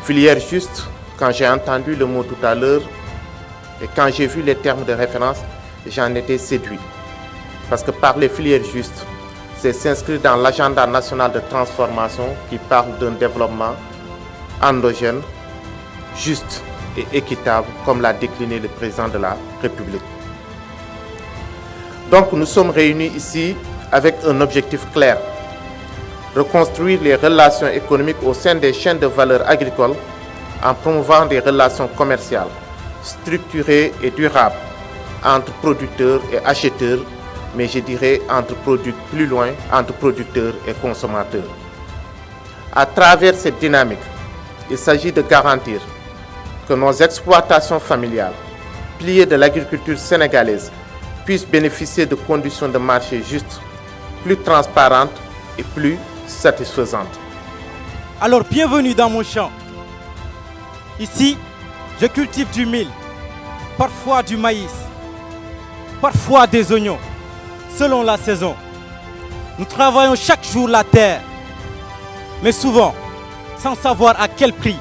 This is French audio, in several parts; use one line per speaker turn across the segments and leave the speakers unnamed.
Filière juste, quand j'ai entendu le mot tout à l'heure et quand j'ai vu les termes de référence, j'en étais séduit. Parce que parler filière juste, c'est s'inscrire dans l'agenda national de transformation qui parle d'un développement endogène, juste et équitable, comme l'a décliné le président de la République. Donc nous sommes réunis ici avec un objectif clair: reconstruire les relations économiques au sein des chaînes de valeur agricoles en promouvant des relations commerciales structurées et durables entre producteurs et acheteurs, mais je dirais plus loin, entre producteurs et consommateurs. À travers cette dynamique, il s'agit de garantir que nos exploitations familiales, piliers de l'agriculture sénégalaise, puissent bénéficier de conditions de marché justes, plus transparentes et plus satisfaisantes.
Alors bienvenue dans mon champ. Ici, je cultive du mil, parfois du maïs, parfois des oignons, selon la saison. Nous travaillons chaque jour la terre, mais souvent sans savoir à quel prix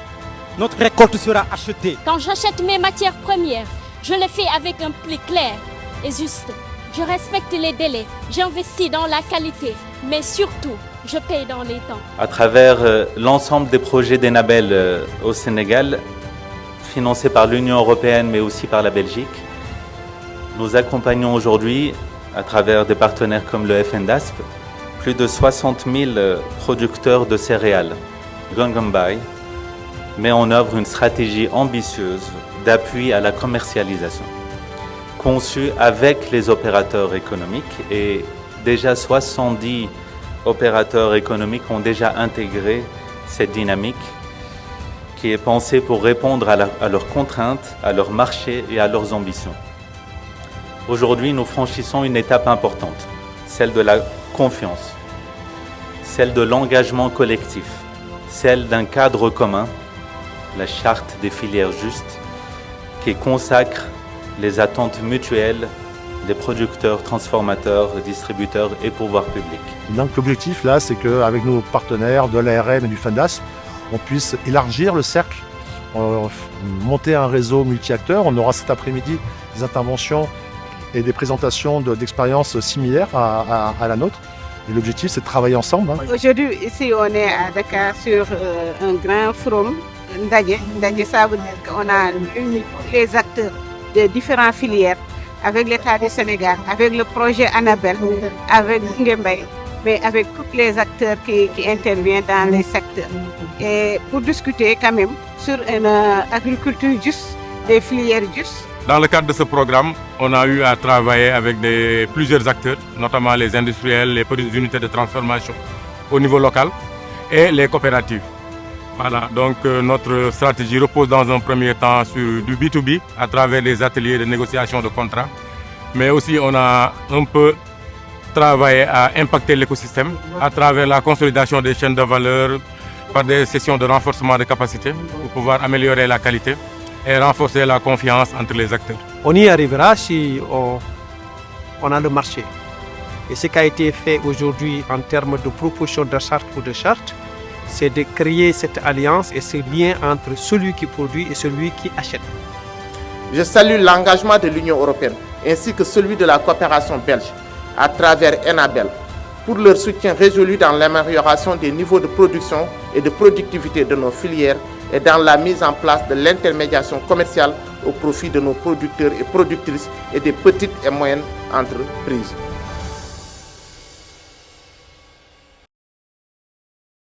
notre récolte sera achetée.
Quand j'achète mes matières premières, je le fais avec un prix clair et juste. Je respecte les délais, j'investis dans la qualité, mais surtout, je paye dans les temps.
À travers l'ensemble des projets d'Enabel au Sénégal, financés par l'Union européenne mais aussi par la Belgique, nous accompagnons aujourd'hui, à travers des partenaires comme le FNDASP, plus de 60 000 producteurs de céréales. Gangambay met en œuvre une stratégie ambitieuse d'appui à la commercialisation, conçue avec les opérateurs économiques, et déjà 70 opérateurs économiques ont déjà intégré cette dynamique qui est pensée pour répondre à leurs contraintes, à leur marché et à leurs ambitions. Aujourd'hui, nous franchissons une étape importante, celle de la confiance, celle de l'engagement collectif, celle d'un cadre commun, la charte des filières justes, qui consacre les attentes mutuelles des producteurs, transformateurs, distributeurs et pouvoirs publics.
Donc l'objectif là, c'est qu'avec nos partenaires de l'ARM et du FNDASP, on puisse élargir le cercle, monter un réseau multi-acteurs. On aura cet après-midi des interventions et des présentations d'expériences similaires à la nôtre. Et l'objectif, c'est de travailler ensemble.
Aujourd'hui, ici, on est à Dakar sur un grand forum, Ndadje. Ndadje, ça veut dire qu'on a réuni les acteurs de différentes filières, avec l'État du Sénégal, avec le projet Enabel, avec Ngembay, mais avec tous les acteurs qui interviennent dans les secteurs. Et pour discuter quand même sur une agriculture juste, des filières justes.
Dans le cadre de ce programme, on a eu à travailler avec plusieurs acteurs, notamment les industriels, les petites unités de transformation au niveau local et les coopératives. Voilà, donc notre stratégie repose dans un premier temps sur du B2B à travers les ateliers de négociation de contrats. Mais aussi on a un peu travaillé à impacter l'écosystème à travers la consolidation des chaînes de valeur par des sessions de renforcement de capacité pour pouvoir améliorer la qualité et renforcer la confiance entre les acteurs.
On y arrivera si on a le marché. Et ce qui a été fait aujourd'hui en termes de proposition de charte ou de charte, c'est de créer cette alliance et ce lien entre celui qui produit et celui qui achète.
Je salue l'engagement de l'Union européenne ainsi que celui de la coopération belge à travers Enabel pour leur soutien résolu dans l'amélioration des niveaux de production et de productivité de nos filières et dans la mise en place de l'intermédiation commerciale au profit de nos producteurs et productrices et des petites et moyennes entreprises.